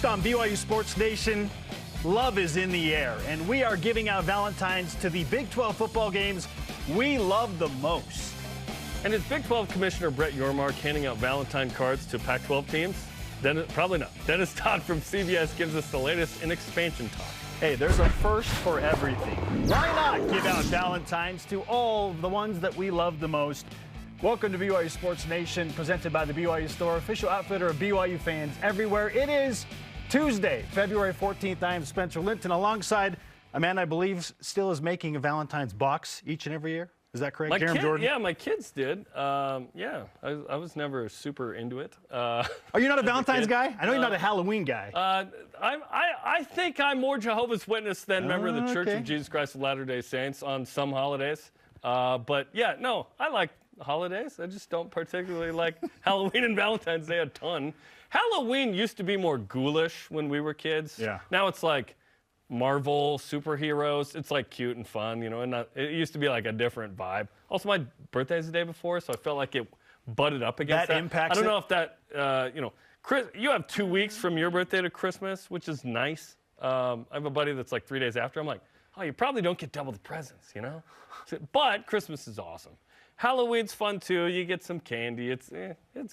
On BYU Sports Nation, love is in the air, and we are giving out Valentines to the Big 12 football games we love the most. And is Big 12 Commissioner Brett Yormark handing out Valentine cards to Pac-12 teams? Probably not. Dennis Dodd from CBS gives us the latest in expansion talk. Hey, there's a first for everything. Why not give out Valentines to all the ones that we love the most? Welcome to BYU Sports Nation, presented by the BYU Store, official outfitter of BYU fans everywhere. It is Tuesday, February 14th. I am Spencer Linton, alongside a man I believe still is making a Valentine's box each and every year. Is that correct, Jarom Jordan? Yeah, my kids did. I was never super into it. Are you not a Valentine's guy? I know you're not a Halloween guy. I think I'm more Jehovah's Witness than member of the Church of Jesus Christ of Latter-day Saints on some holidays. But yeah, no, I like holidays. I just don't particularly like Halloween and Valentine's Day a ton. Halloween used to be more ghoulish when we were kids. Yeah. Now it's like Marvel superheroes. It's like cute and fun, you know. And it used to be like a different vibe. Also, my birthday's the day before, so I felt like it butted up against that. That impacts. I don't know if that, Chris, you have 2 weeks from your birthday to Christmas, which is nice. I have a buddy that's like 3 days after. I'm like, oh, you probably don't get double the presents, you know. But Christmas is awesome. Halloween's fun too. You get some candy. It's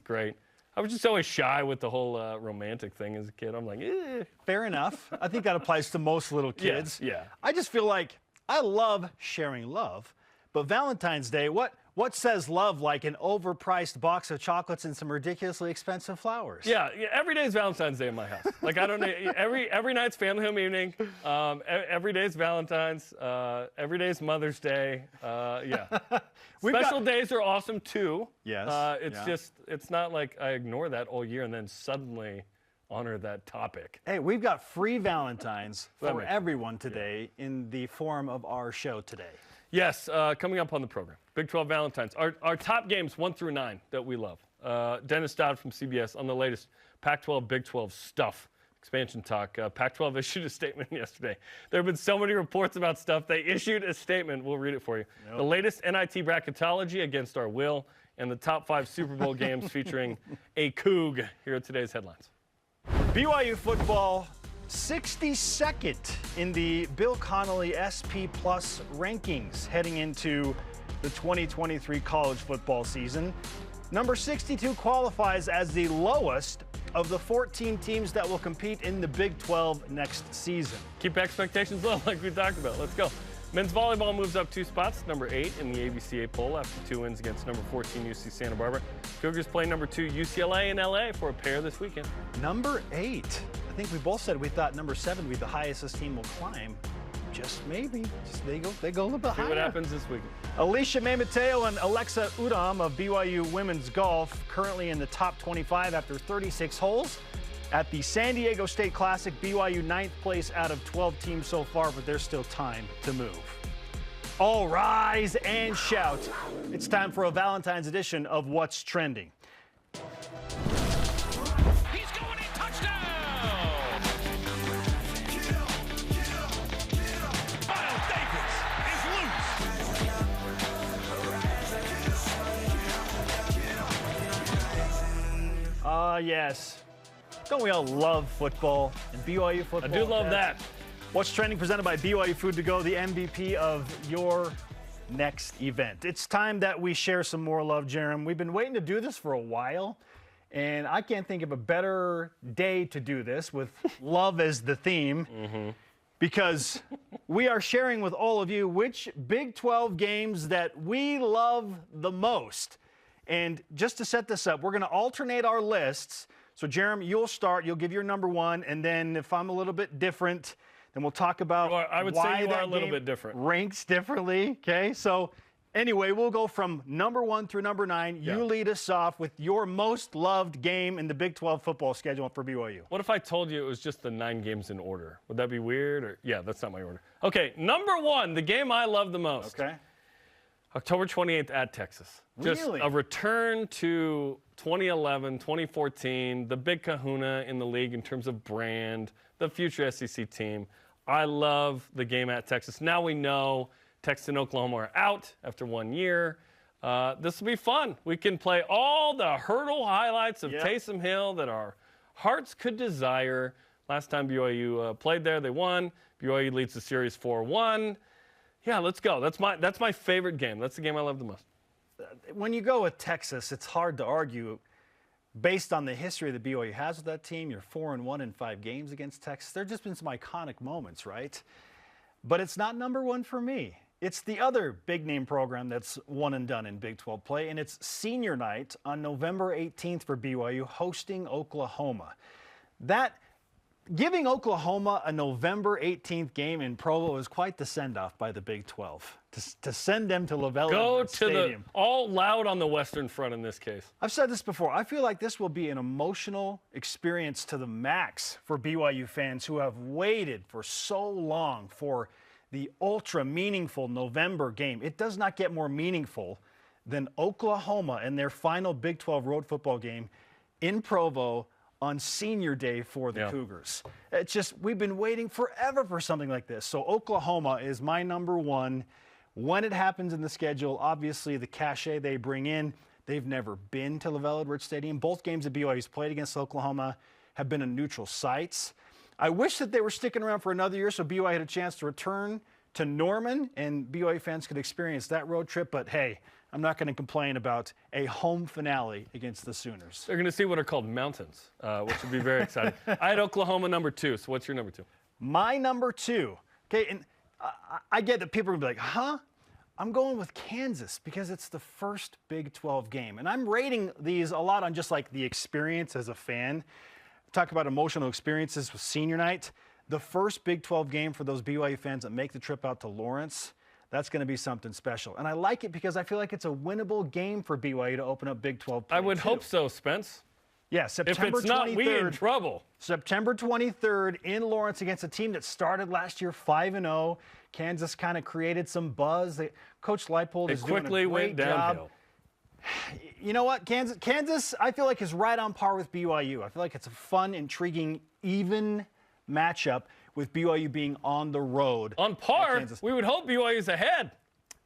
great. I was just always shy with the whole romantic thing as a kid. I'm like, eh. Fair enough. I think that applies to most little kids. Yeah. I just feel like I love sharing love, but Valentine's Day, what says love like an overpriced box of chocolates and some ridiculously expensive flowers? Yeah, every day is Valentine's Day in my house. Like, I don't know, every night's family home evening. Every day is Valentine's. Every day is Mother's Day. Yeah. Special days are awesome too. Yes. It's not like I ignore that all year and then suddenly honor that topic. Hey, we've got free Valentines for everyone today in the form of our show today. Yes, coming up on the program, Big 12 Valentines. Our top games 1 through 9 that we love. Dennis Dodd from CBS on the latest Pac-12, Big 12 stuff. Expansion talk. Pac-12 issued a statement yesterday. There have been so many reports about stuff. They issued a statement. We'll read it for you. Yep. The latest NIT bracketology against our will, and the top 5 Super Bowl games featuring a Cougar. Here are today's headlines. BYU football 62nd in the Bill Connolly SP Plus rankings heading into the 2023 college football season. Number 62 qualifies as the lowest of the 14 teams that will compete in the Big 12 next season. Keep expectations low like we talked about. Let's go. Men's volleyball moves up 2 spots, number 8 in the ABCA poll after 2 wins against number 14 UC Santa Barbara. Cougars play number 2 UCLA in LA for a pair this weekend. Number 8. I think we both said we thought number 7 would be the highest this team will climb. Just maybe. They go a little bit higher. See what happens this weekend. Alicia May Mateo and Alexa Udom of BYU Women's Golf currently in the top 25 after 36 holes. At the San Diego State Classic, BYU 9th place out of 12 teams so far, but there's still time to move. All rise and shout. It's time for a Valentine's edition of What's Trending. Yes. Don't we all love football and BYU football? I do love that. What's Trending presented by BYU Food to Go, the MVP of your next event. It's time that we share some more love, Jarom. We've been waiting to do this for a while, and I can't think of a better day to do this with love as the theme, because we are sharing with all of you which Big 12 games that we love the most. And just to set this up, we're going to alternate our lists. So, Jarom, you'll start. You'll give your number 1. And then if I'm a little bit different, then we'll talk about I would why say you that are a little game bit different. Ranks differently. Okay. So, anyway, we'll go from number 1 through number 9. Yeah. You lead us off with your most loved game in the Big 12 football schedule for BYU. What if I told you it was just the 9 games in order? Would that be weird? Or yeah, that's not my order. Okay, number 1, the game I love the most. Okay. October 28th at Texas. Just Really? a return to 2011, 2014, the big kahuna in the league in terms of brand, the future SEC team. I love the game at Texas. Now we know Texas and Oklahoma are out after 1 year. This will be fun. We can play all the hurdle highlights of Taysom Hill that our hearts could desire. Last time BYU played there, they won. BYU leads the series 4-1. Yeah, let's go. That's my favorite game. That's the game I love the most. When you go with Texas, it's hard to argue based on the history that BYU has with that team. You're 4-1 in 5 games against Texas. There have just been some iconic moments, right? But it's not number one for me. It's the other big-name program that's one and done in Big 12 play, and it's senior night on November 18th for BYU, hosting Oklahoma. Giving Oklahoma a November 18th game in Provo is quite the send-off by the Big 12. To send them to LaVell Stadium. All loud on the Western Front in this case. I've said this before. I feel like this will be an emotional experience to the max for BYU fans who have waited for so long for the ultra-meaningful November game. It does not get more meaningful than Oklahoma and their final Big 12 road football game in Provo on senior day for the Cougars. It's just, we've been waiting forever for something like this. So Oklahoma is my number one. When it happens in the schedule, obviously the cachet they bring in, they've never been to LaVell Stadium. Both games that BYU's played against Oklahoma have been in neutral sites. I wish that they were sticking around for another year so BYU had a chance to return to Norman and BYU fans could experience that road trip. But hey, I'm not going to complain about a home finale against the Sooners. They're going to see what are called mountains, which would be very exciting. I had Oklahoma number 2. So what's your number 2? My number 2. Okay, and I get that people are going to be like, huh? I'm going with Kansas because it's the first Big 12 game. And I'm rating these a lot on just like the experience as a fan. Talk about emotional experiences with senior night. The first Big 12 game for those BYU fans that make the trip out to Lawrence, that's going to be something special. And I like it because I feel like it's a winnable game for BYU to open up Big 12 play. I would hope so, Spence. Yeah, September 23rd. If it's not, we in trouble. September 23rd in Lawrence against a team that started last year 5-0. Kansas kind of created some buzz. Coach Leipold is doing a great went downhill. job. You know what? Kansas, I feel like, is right on par with BYU. I feel like it's a fun, intriguing, even matchup with BYU being on the road. On par? We would hope BYU's ahead.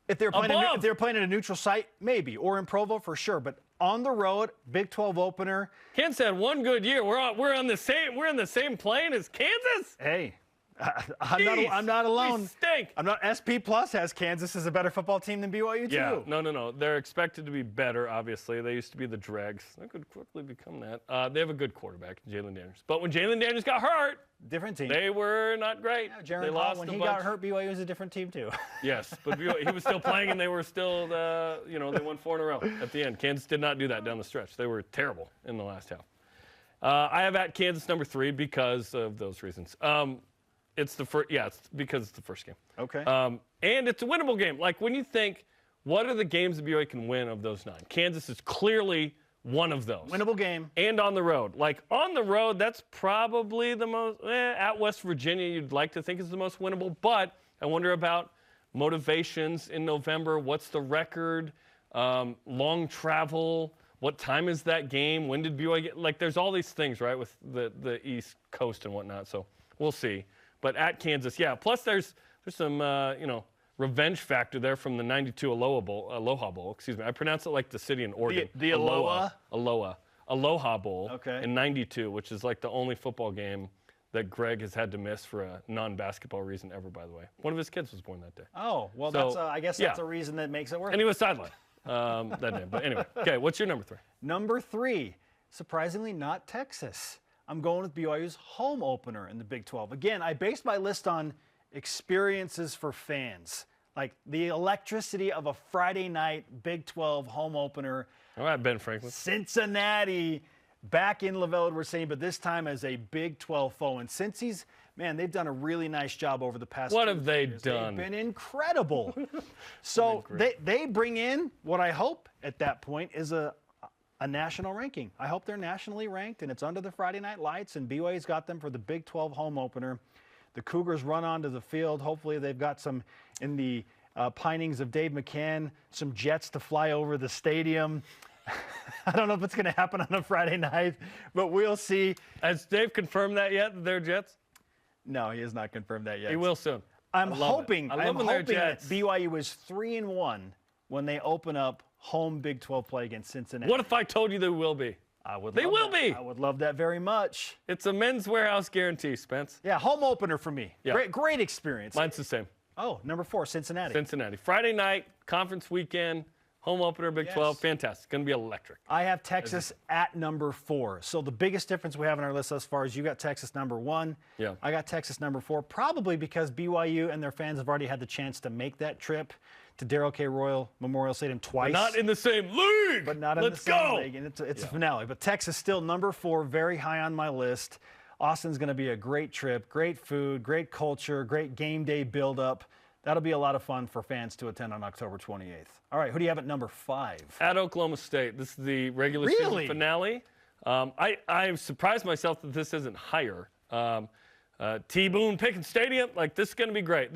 If they're playing at a neutral site, maybe, or in Provo for sure. But on the road, Big 12 opener. Kansas had one good year. We're in the same plane as Kansas. Hey, I'm not alone. We stink. SP Plus has Kansas as a better football team than BYU too. Yeah, no. They're expected to be better. Obviously, they used to be the dregs. They could quickly become that. They have a good quarterback, Jalen Daniels. But when Jalen Daniels got hurt, different team. They were not great. Yeah, they lost when he got hurt, BYU was a different team too. Yes, but BYU, he was still playing, and they were still, they won 4 in a row at the end. Kansas did not do that down the stretch. They were terrible in the last half. I have at Kansas number 3 because of those reasons. It's because it's the first game. Okay. And it's a winnable game. Like, when you think, what are the games that BYU can win of those 9? Kansas is clearly one of those. Winnable game. And on the road. Like, on the road, that's probably the most, at West Virginia, you'd like to think is the most winnable. But I wonder about motivations in November. What's the record? Long travel. What time is that game? When did BYU get? Like, there's all these things, right, with the East Coast and whatnot. So we'll see. But at Kansas, yeah. Plus, there's some, revenge factor there from the 92 Aloha Bowl. Excuse me. I pronounce it like the city in Oregon. The Aloha? Aloha Bowl okay. in 92, which is like the only football game that Greg has had to miss for a non-basketball reason ever, by the way. One of his kids was born that day. Oh, well, so, I guess that's a reason that makes it work. And he was sidelined that day. But anyway, okay, what's your number 3? Number 3, surprisingly not Texas. I'm going with BYU's home opener in the Big 12. Again, I based my list on experiences for fans, like the electricity of a Friday night Big 12 home opener. All right, Ben Franklin. Cincinnati back in LaVell Stadium, but this time as a Big 12 foe. And since they've done a really nice job over the past What have they done? They've been incredible. So they bring in what I hope at that point is a national ranking. I hope they're nationally ranked, and it's under the Friday night lights, and BYU's got them for the Big 12 home opener. The Cougars run onto the field. Hopefully they've got some, in the pinings of Dave McCann, some jets to fly over the stadium. I don't know if it's going to happen on a Friday night, but we'll see. Has Dave confirmed that yet, that they're jets? No, he has not confirmed that yet. He will soon. I'm hoping that Jets. BYU is 3-1 when they open up home Big 12 play against Cincinnati. What if I told you they will be? They will be. I would love that very much. It's a Men's Warehouse guarantee, Spence. Yeah, home opener for me. Yeah. Great experience. Mine's the same. Oh, number 4, Cincinnati. Cincinnati. Friday night, conference weekend, home opener, Big 12. Fantastic. Going to be electric. I have Texas at number 4. So the biggest difference we have on our list thus far is you got Texas number 1. Yeah. I got Texas number 4, probably because BYU and their fans have already had the chance to make that trip to Darrell K. Royal Memorial Stadium twice. But not in the same league. But not in the same league. And it's a finale. But Texas still number 4, very high on my list. Austin's going to be a great trip, great food, great culture, great game day build-up. That'll be a lot of fun for fans to attend on October 28th. All right, who do you have at number 5? At Oklahoma State. This is the regular season finale. I'm surprised myself that this isn't higher. T-Boone Pickens Stadium, like, this is going to be great.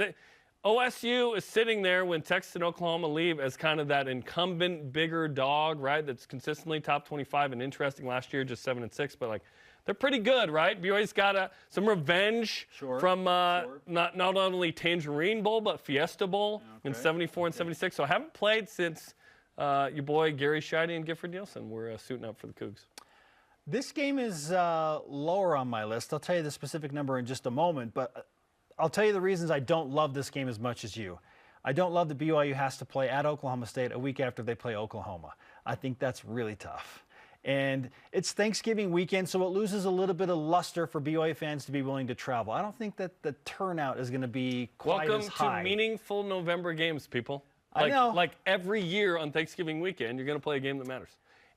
OSU is sitting there when Texas and Oklahoma leave as kind of that incumbent bigger dog, right, that's consistently top 25 and interesting last year, just 7-6, but, like, they're pretty good, right? BYU's got some revenge from not only Tangerine Bowl, but Fiesta Bowl in 74 and 76. So I haven't played since your boy Gary Scheide and Gifford Nielsen were suiting up for the Cougs. This game is lower on my list. I'll tell you the specific number in just a moment, but I'll tell you the reasons I don't love this game as much as you. I don't love that BYU has to play at Oklahoma State a week after they play Oklahoma. I think that's really tough. And it's Thanksgiving weekend, so it loses a little bit of luster for BYU fans to be willing to travel. I don't think that the turnout is going to be quite as high. Welcome to meaningful November games, people. I know. Like every year on Thanksgiving weekend, you're going to play a game that matters.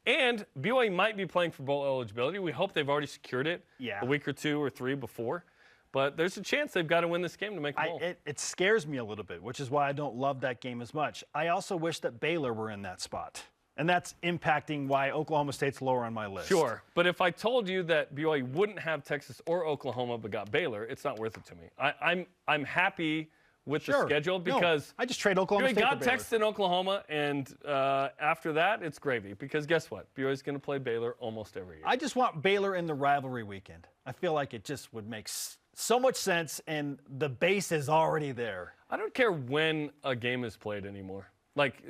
And BYU might be playing for bowl eligibility. We hope they've already secured it a week or 2 or 3 before. But there's a chance they've got to win this game to make a bowl. It scares me a little bit, which is why I don't love that game as much. I also wish that Baylor were in that spot. And that's impacting why Oklahoma State's lower on my list. Sure. But if I told you that BYU wouldn't have Texas or Oklahoma but got Baylor, it's not worth it to me. I'm happy with the schedule because I just trade Oklahoma State for got Baylor. Texas and Oklahoma, and after that, it's gravy. Because guess what? BYU's going to play Baylor almost every year. I just want Baylor in the rivalry weekend. I feel like it just would make so much sense, and the base is already there. I don't care when a game is played anymore. Like,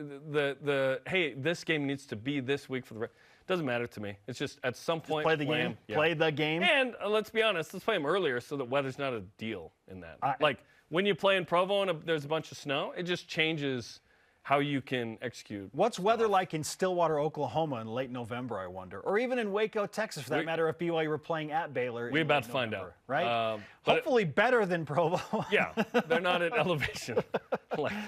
hey, this game needs to be this week for the doesn't matter to me. It's just at some point. Play the game. Play the game. And let's be honest, let's play them earlier so that weather's not a deal in that. Like, when you play in Provo and there's a bunch of snow, it just changes how you can execute. What's weather like in Stillwater, Oklahoma in late November, I wonder? Or even in Waco, Texas, for that matter, if BYU were playing at Baylor. We're about to find out. Right? Hopefully better than Provo. Yeah, they're not at elevation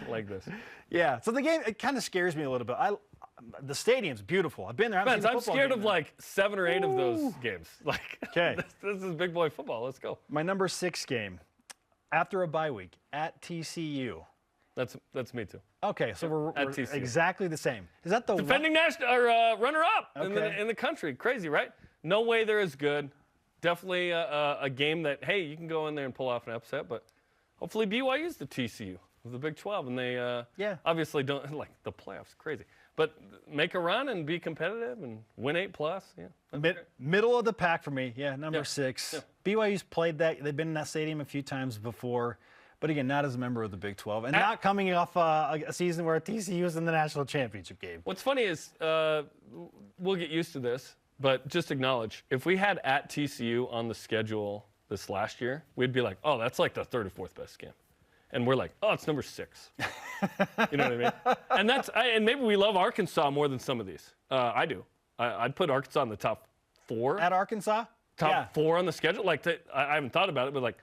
like this. Yeah, so the game, it kind of scares me a little bit. The stadium's beautiful. I've been there. I'm scared of like 7 or 8 of those games. Like, this is big boy football. Let's go. My number 6 game, after a bye week, at TCU. That's me too. Okay, so we're exactly the same. Is that the defending national or runner-up in the country? Crazy, right? No way they're as good. Definitely a game that, hey, you can go in there and pull off an upset, but hopefully BYU's the TCU of the Big 12, and they obviously don't like the playoffs. Crazy, but make a run and be competitive and win 8+. Yeah, middle of the pack for me. Yeah, number 6. Yeah. BYU's played that. They've been in that stadium a few times before. But again, not as a member of the Big 12, and not coming off a season where TCU was in the national championship game. What's funny is we'll get used to this, but just acknowledge, if we had at TCU on the schedule this last year, we'd be like, oh, that's like the 3rd or 4th best game. And we're like, oh, it's number 6. You know what I mean? And maybe we love Arkansas more than some of these. I do. I'd put Arkansas in the top 4. At Arkansas? Top 4 on the schedule. Like, I haven't thought about it, but like,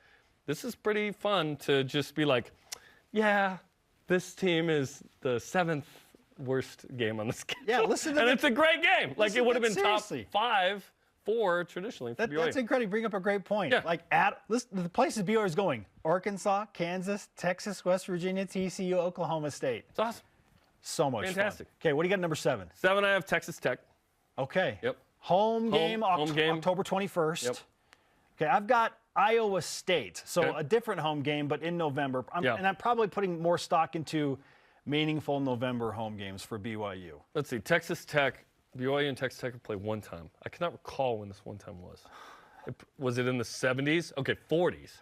this is pretty fun to just be like, yeah, this team is the 7th worst game on the schedule. Yeah, listen to and it's a great game. Like, it would have been seriously. top 5-4 traditionally for BYU. That's incredible. You bring up a great point. Yeah. Like, the places BYU is going: Arkansas, Kansas, Texas, West Virginia, TCU, Oklahoma State. It's awesome. So much Fantastic. fun. Okay, what do you got at number 7? 7, I have Texas Tech. Okay. Yep. Home game, October 21st. Yep. Okay, I've got Iowa State, so a different home game, but in November. And I'm probably putting more stock into meaningful November home games for BYU. Let's see, Texas Tech, BYU and Texas Tech have played one time. I cannot recall when this one time was. Was it in the 70s? Okay, 40s.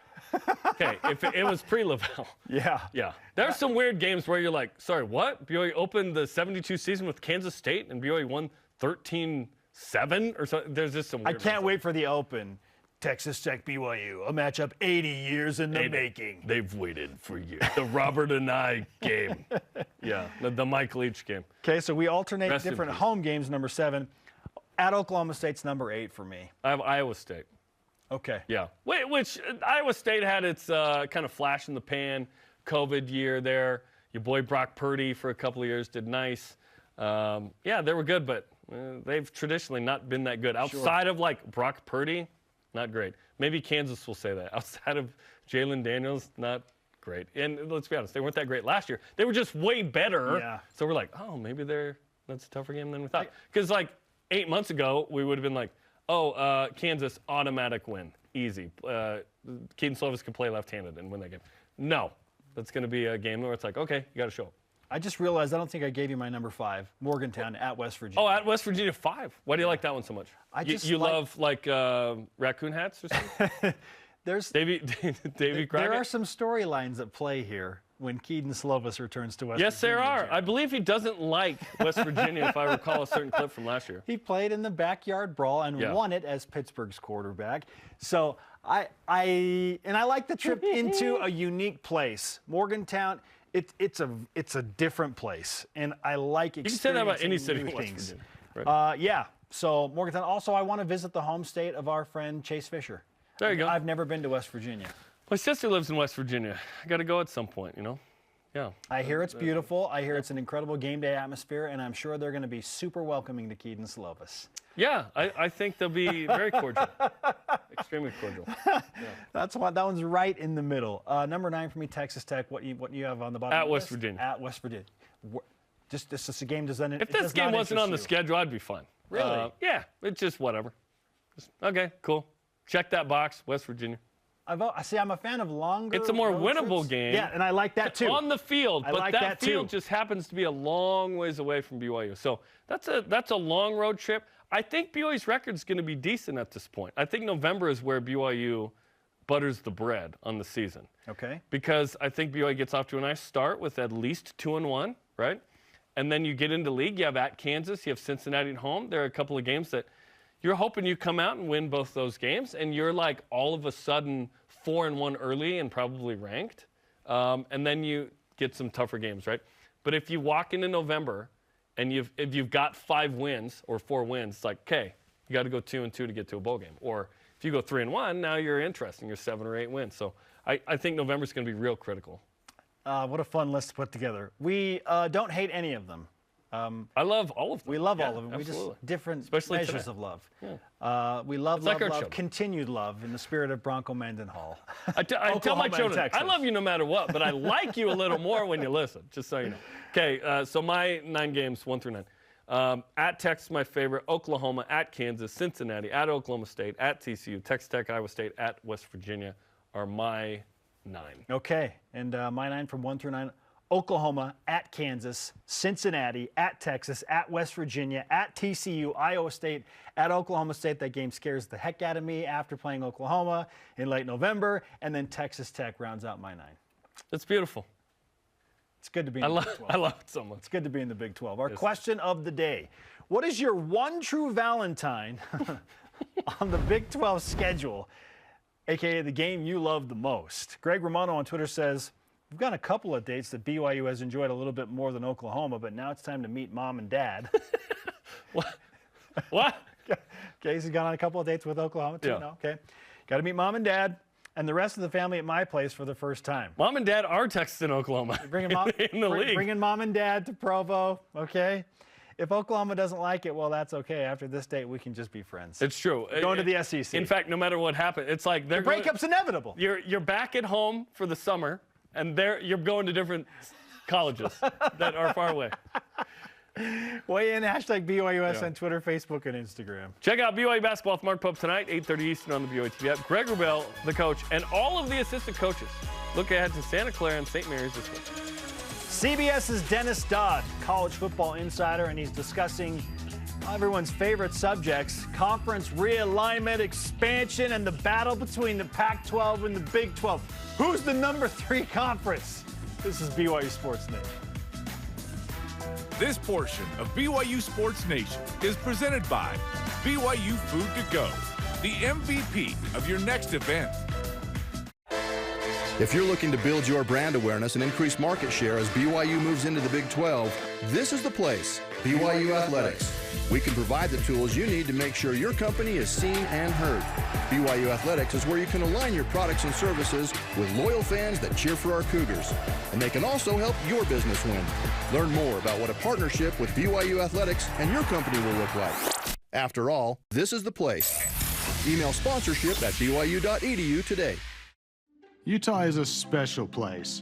Okay, if it was pre-Lavelle. Yeah. Yeah. There are some weird games where you're like, sorry, what? BYU opened the 72 season with Kansas State, and BYU won 13 7 or so. There's just some weird I can't ones. wait for the open. Texas Tech BYU, a matchup 80 years in the making. They've waited for years. The Robert and I game. Yeah, the Mike Leach game. Okay, so we alternate Rest in different peace. home games, number 7. At Oklahoma State's number 8 for me. I have Iowa State. Okay. Yeah, which Iowa State had its kind of flash in the pan COVID year there. Your boy Brock Purdy for a couple of years did nice. Yeah, they were good, but they've traditionally not been that good. Outside of like Brock Purdy, not great. Maybe Kansas will say that. Outside of Jalen Daniels, not great. And let's be honest, they weren't that great last year. They were just way better. Yeah. So we're like, oh, maybe that's a tougher game than we thought. Because like 8 months ago, we would have been like, oh, Kansas, automatic win. Easy. Keaton Slovis can play left-handed and win that game. No. That's going to be a game where it's like, okay, you got to show up. I just realized I don't think I gave you my number 5, Morgantown at West Virginia. Oh, at West Virginia 5. Why do you like that one so much? You love like raccoon hats or something? Davy Crockett? There are some storylines at play here when Keaton Slovis returns to West Virginia. Yes, there are. I believe he doesn't like West Virginia, if I recall a certain clip from last year. He played in the backyard brawl and won it as Pittsburgh's quarterback. So I like the trip into a unique place. Morgantown, it's a different place, and I like experiencing. You can say that about any city new in West things. Virginia, right? Yeah. So Morgantown. Also, I want to visit the home state of our friend Chase Fisher. There you go. I've never been to West Virginia. My sister lives in West Virginia. I got to go at some point, you know? Yeah. I hear it's beautiful. I hear it's an incredible game day atmosphere, and I'm sure they're going to be super welcoming to Keaton Slovis. Yeah, I think they'll be very cordial. Extremely cordial. Yeah. That one's right in the middle. Number 9 for me, Texas Tech. What you have on the bottom? At of the West list? Virginia. At West Virginia. This a game doesn't. If this game wasn't on the schedule, I'd be fine. Really? Yeah, it's just whatever. Okay, cool. Check that box, West Virginia. I'm a fan of longer. It's a more road winnable trips. game. Yeah, and I like that too. On the field, but like that that field too. just happens to be a long ways away from BYU. So that's a long road trip. I think BYU's record is going to be decent at this point. I think November is where BYU butters the bread on the season. Okay. Because I think BYU gets off to a nice start with at least 2-1, right? And then you get into league. You have at Kansas. You have Cincinnati at home. There are a couple of games that you're hoping you come out and win both those games, and you're like all of a sudden 4-1 early and probably ranked. And then you get some tougher games, right? But if you walk into November and if you've got 5 wins or 4 wins, it's like, okay, you got to go 2-2 to get to a bowl game. Or if you go 3-1, now you're interesting. You're 7 or 8 wins. So I think November's going to be real critical. What a fun list to put together. We don't hate any of them. I love all of them. We love all of them. Absolutely. We just different Especially measures today. of love. Yeah. We love, It's like our love, children. continued love in the spirit of Bronco Mendenhall. I tell my Oklahoma and children, Texas. I love you no matter what, but I like you a little more when you listen, just so you know. Okay, so my 9 games, 1 through 9. At Texas, my favorite. Oklahoma, at Kansas, Cincinnati, at Oklahoma State, at TCU, Texas Tech, Iowa State, at West Virginia are my 9. Okay, and my 9 from 1 through 9. Oklahoma, at Kansas, Cincinnati, at Texas, at West Virginia, at TCU, Iowa State, at Oklahoma State. That game scares the heck out of me after playing Oklahoma in late November. And then Texas Tech rounds out my 9. That's beautiful. It's good to be in the Big 12. I love it so much. It's good to be in the Big 12. Our question of the day. What is your one true Valentine on the Big 12 schedule, a.k.a. the game you love the most? Greg Romano on Twitter says, we've got a couple of dates that BYU has enjoyed a little bit more than Oklahoma, but now it's time to meet mom and dad. What? Okay, he's gone on a couple of dates with Oklahoma too. Yeah. No? Okay. Got to meet mom and dad and the rest of the family at my place for the first time. Mom and Dad are Texas and Oklahoma Bringing mom, in the league. Bringing mom and dad to Provo, okay? If Oklahoma doesn't like it, well, that's okay. After this date, we can just be friends. It's true. Going to the SEC. In fact, no matter what happens, it's like the breakup's inevitable. You're back at home for the summer, and you're going to different colleges that are far away. Weigh in, hashtag BYUSN, Twitter, Facebook, and Instagram. Check out BYU basketball with Mark Pope tonight, 8:30 Eastern on the BYUtv app. Greg Wrubell, the coach, and all of the assistant coaches look ahead to Santa Clara and St. Mary's this week. CBS's Dennis Dodd, college football insider, and he's discussing everyone's favorite subjects, conference realignment, expansion, and the battle between the Pac-12 and the Big 12. Who's the number 3 conference? This is BYU Sports Nation. This portion of BYU Sports Nation is presented by BYU Food to Go, the MVP of your next event. If you're looking to build your brand awareness and increase market share as BYU moves into the Big 12, this is the place, BYU Athletics. We can provide the tools you need to make sure your company is seen and heard. BYU Athletics is where you can align your products and services with loyal fans that cheer for our Cougars. And they can also help your business win. Learn more about what a partnership with BYU Athletics and your company will look like. After all, this is the place. Email sponsorship at byu.edu today. Utah is a special place.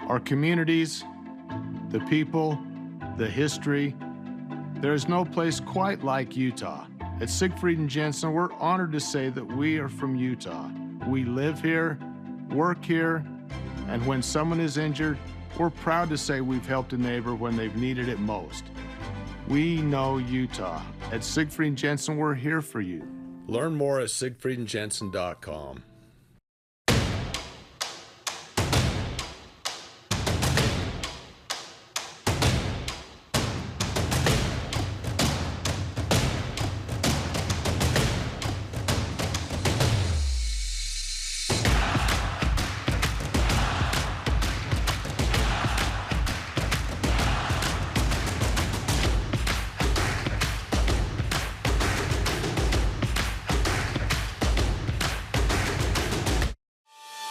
Our communities, the people, the history. There is no place quite like Utah. At Siegfried and Jensen, we're honored to say that we are from Utah. We live here, work here, and when someone is injured, we're proud to say we've helped a neighbor when they've needed it most. We know Utah. At Siegfried and Jensen, we're here for you. Learn more at siegfriedandjensen.com.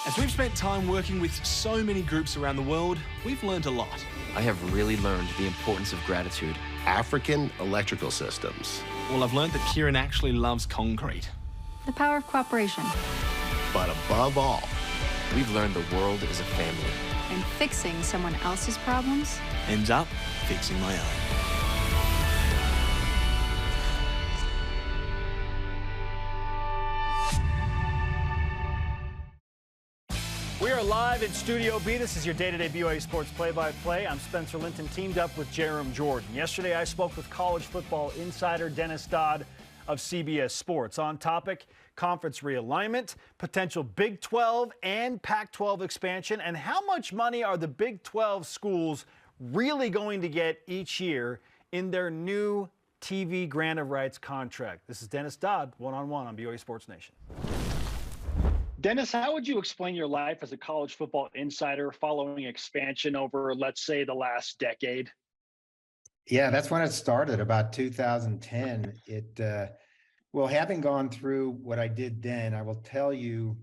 As we've spent time working with so many groups around the world, we've learned a lot. I have really learned the importance of gratitude. African electrical systems. Well, I've learned that Kieran actually loves concrete. The power of cooperation. But above all, We've learned the world is a family. And fixing someone else's problems ends up fixing my own. We are live in Studio B. This is your day-to-day BYU Sports play-by-play. I'm Spencer Linton, teamed up with Jarom Jordan. Yesterday, I spoke with college football insider Dennis Dodd of CBS Sports on topic conference realignment, potential Big 12 and Pac-12 expansion, and how much money are the Big 12 schools really going to get each year in their new TV grant of rights contract. This is Dennis Dodd, one-on-one on BYU Sports Nation. Dennis, how would you explain your life as a college football insider following expansion over, let's say, the last decade? Yeah, that's when it started, about 2010. Well, having gone through what I did then, I will tell you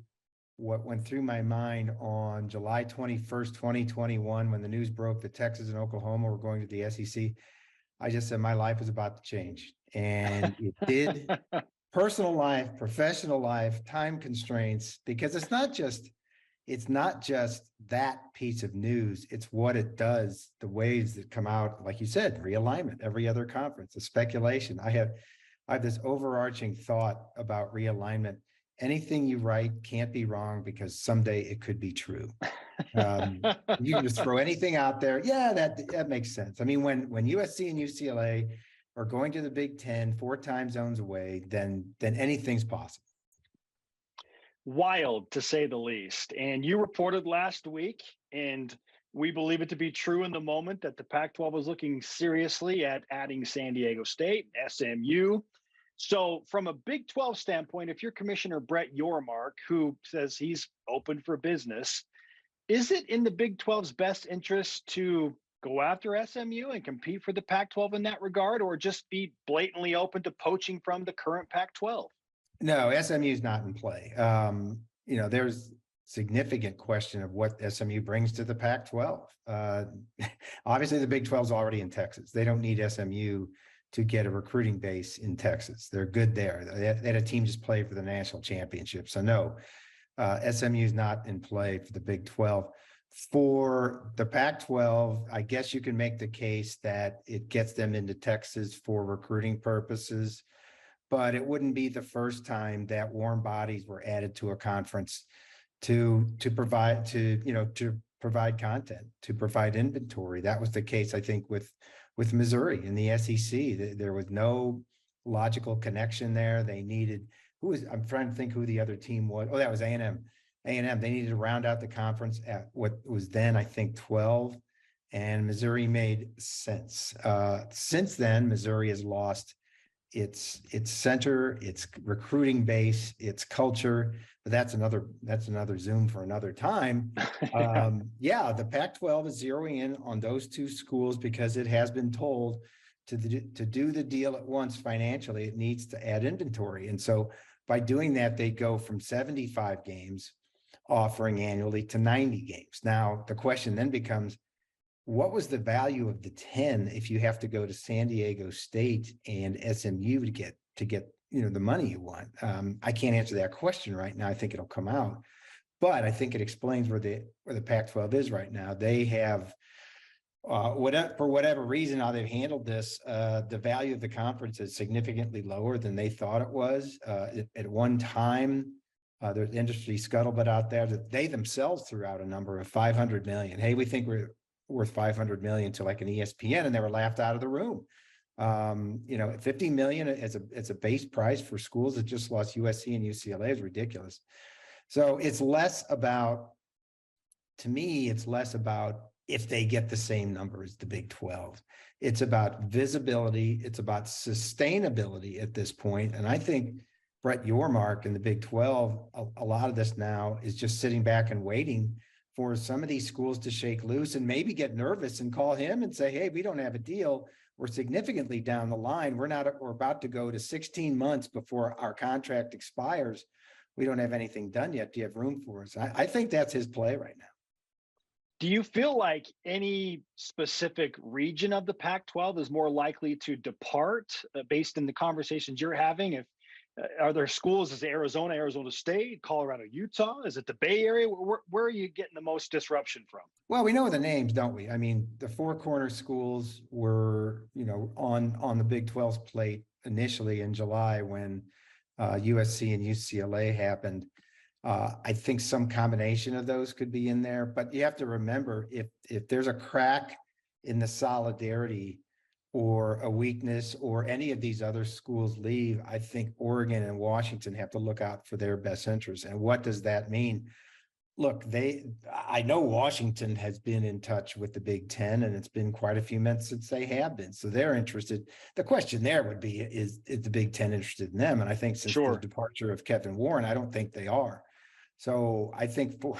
what went through my mind on July 21st, 2021, when the news broke that Texas and Oklahoma were going to the SEC. I just said my life was about to change, and it did. Personal life, professional life, time constraints, because it's not just that piece of news. It's what it does, the waves that come out, like you said, realignment, every other conference, the speculation. I have this overarching thought about realignment. Anything you write can't be wrong because someday it could be true. You can just throw anything out there. Yeah, that makes sense. I mean, when USC and UCLA are going to the Big 10, 4 time zones away, then anything's possible. Wild, to say the least. And you reported last week, and we believe it to be true in the moment, that the Pac-12 was looking seriously at adding San Diego State, SMU. So from a Big 12 standpoint, if you're Commissioner Brett Yormark, who says he's open for business, is it in the Big 12's best interest to go after SMU and compete for the Pac-12 in that regard, or just be blatantly open to poaching from the current Pac-12? No, SMU is not in play. There's significant question of what SMU brings to the Pac-12. Obviously, the Big 12 is already in Texas. They don't need SMU to get a recruiting base in Texas. They're good there. They had a team just play for the national championship. So no, SMU is not in play for the Big 12. For the Pac-12, I guess you can make the case that it gets them into Texas for recruiting purposes, but it wouldn't be the first time that warm bodies were added to a conference to provide content, to provide inventory. That was the case, I think, with Missouri in the SEC. There was no logical connection there. They needed I'm trying to think who the other team was. Oh, that was A&M. A&M, they needed to round out the conference at what was then, I think, 12, and Missouri made sense. Since then, Missouri has lost its center, its recruiting base, its culture. But that's another Zoom for another time. Yeah, the Pac-12 is zeroing in on those two schools because it has been told to do the deal at once financially, it needs to add inventory. And so by doing that, they go from 75 games offering annually to 90 games. Now, the question then becomes, what was the value of the 10 if you have to go to San Diego State and SMU to get the money you want? I can't answer that question right now. I think it'll come out, but I think it explains where the Pac-12 is right now. They have for whatever reason how they've handled this, the value of the conference is significantly lower than they thought it was. At one time, there's industry scuttlebutt out there that they themselves threw out a number of 500 million. Hey, we think we're worth 500 million to like an ESPN, and they were laughed out of the room. 50 million as a base price for schools that just lost USC and UCLA is ridiculous. So it's less about, to me, it's less about if they get the same number as the Big 12. It's about visibility. It's about sustainability at this point. And I think Brett Yormark and the Big 12, a lot of this now is just sitting back and waiting for some of these schools to shake loose and maybe get nervous and call him and say, hey, we don't have a deal. We're significantly down the line. We're about to go to 16 months before our contract expires. We don't have anything done yet. Do you have room for us? I think that's his play right now. Do you feel like any specific region of the Pac-12 is more likely to depart based in the conversations you're having? If are there schools, is it Arizona State, Colorado, Utah? Is it the Bay Area? Where are you getting the most disruption from? Well, we know the names, don't we? I mean, the Four Corner schools were, on the Big 12's plate initially in July when USC and UCLA happened. I think some combination of those could be in there, but you have to remember if there's a crack in the solidarity or a weakness or any of these other schools leave, I think Oregon and Washington have to look out for their best interests. And what does that mean? Look, I know Washington has been in touch with the Big Ten, and it's been quite a few months since they have been. So they're interested. The question there would be, is the Big Ten interested in them? And I think since the departure of Kevin Warren, I don't think they are. So I think for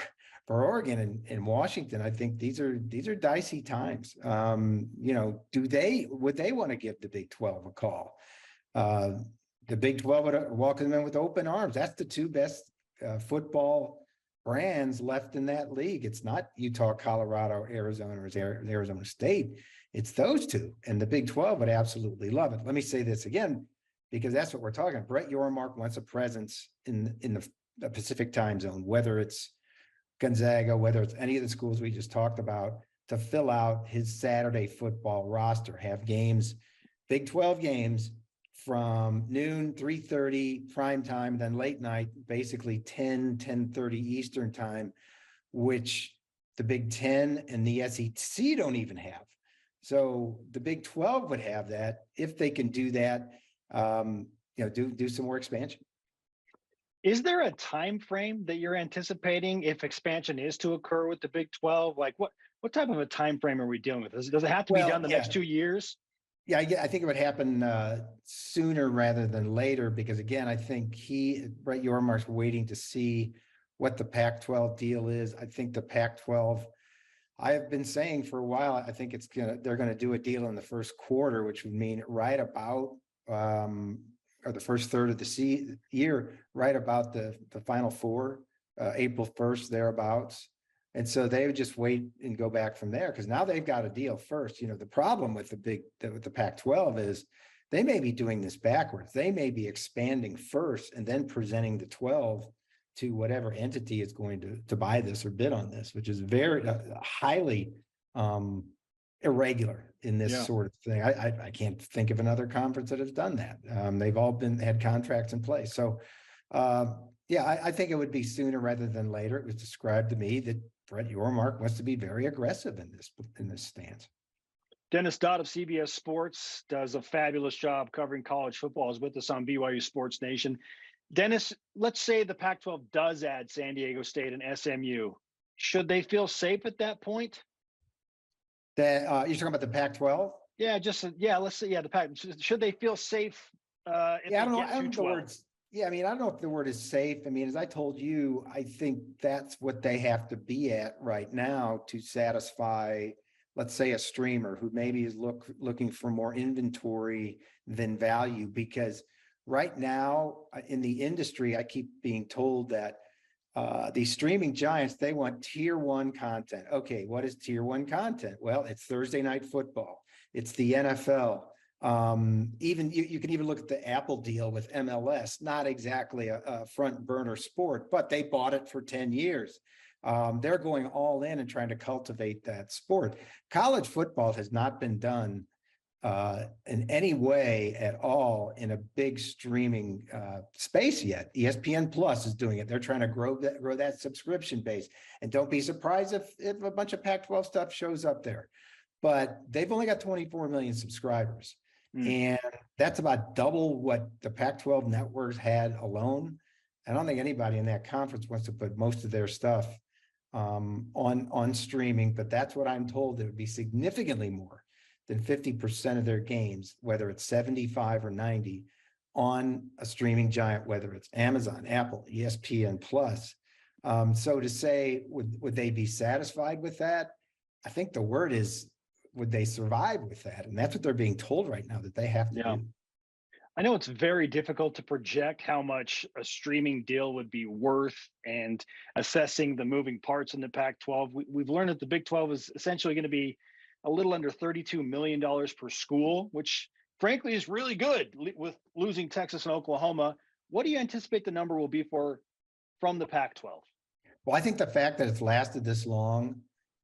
Oregon and Washington, I think these are dicey times. Would they want to give the Big 12 a call? The Big 12 would welcome them with open arms. That's the two best football brands left in that league. It's not Utah, Colorado, Arizona, or Arizona State. It's those two. And the Big 12 would absolutely love it. Let me say this again, because that's what we're talking about. Brett Yormark wants a presence in the Pacific time zone, whether it's Gonzaga, whether it's any of the schools we just talked about, to fill out his Saturday football roster, have games, Big 12 games from noon, 3:30 prime time, then late night, basically 10:30 Eastern time, which the Big 10 and the SEC don't even have. So the Big 12 would have that if they can do that, do some more expansion. Is there a time frame that you're anticipating if expansion is to occur with the Big 12? Like what type of a time frame are we dealing with? Does it have to be done the next 2 years? Yeah, I think it would happen sooner rather than later, because again, I think Brett Yormark's waiting to see what the Pac-12 deal is. I think the Pac-12, I have been saying for a while, I think they're going to do a deal in the first quarter, which would mean right about or the first third of the year, right about the Final Four, April 1st, thereabouts. And so they would just wait and go back from there, because now they've got a deal first. The problem with the Pac-12 is they may be doing this backwards. They may be expanding first and then presenting the 12 to whatever entity is going to buy this or bid on this, which is very highly irregular in this sort of thing. I can't think of another conference that has done that. They've all had contracts in place. So I think it would be sooner rather than later. It was described to me that Brett Yormark wants to be very aggressive in this stance. Dennis Dodd of CBS Sports does a fabulous job covering college football. Is with us on BYU Sports Nation. Dennis, let's say the Pac-12 does add San Diego State and SMU. Should they feel safe at that point? You're talking about the Pac-12? Yeah, let's say, the Pac. Should they feel safe if Yeah, I they don't know. get I don't know to if the 12? words. Yeah, I mean, I don't know if the word is safe. I mean, as I told you, I think that's what they have to be at right now to satisfy, let's say, a streamer who maybe is looking for more inventory than value. Because right now in the industry, I keep being told that these streaming giants, they want tier one content. Okay, what is tier one content? Well, it's Thursday Night Football. It's the NFL. Even you can even look at the Apple deal with MLS, not exactly a front burner sport, but they bought it for 10 years. They're going all in and trying to cultivate that sport. College football has not been done in any way at all in a big streaming space yet. ESPN Plus is doing it. They're trying to grow that subscription base. And don't be surprised if a bunch of Pac-12 stuff shows up there. But they've only got 24 million subscribers. And that's about double what the Pac-12 networks had alone. I don't think anybody in that conference wants to put most of their stuff on streaming, but that's what I'm told. It would be significantly more than 50% of their games, whether it's 75 or 90, on a streaming giant, whether it's Amazon, Apple, ESPN Plus. So to say, would they be satisfied with that? I think the word is, would they survive with that? And that's what they're being told right now that they have to do. I know it's very difficult to project how much a streaming deal would be worth and assessing the moving parts in the Pac-12. We've learned that the Big 12 is essentially going to be a little under $32 million per school, which frankly is really good with losing Texas and Oklahoma. What do you anticipate the number will be from the Pac-12? Well, I think the fact that it's lasted this long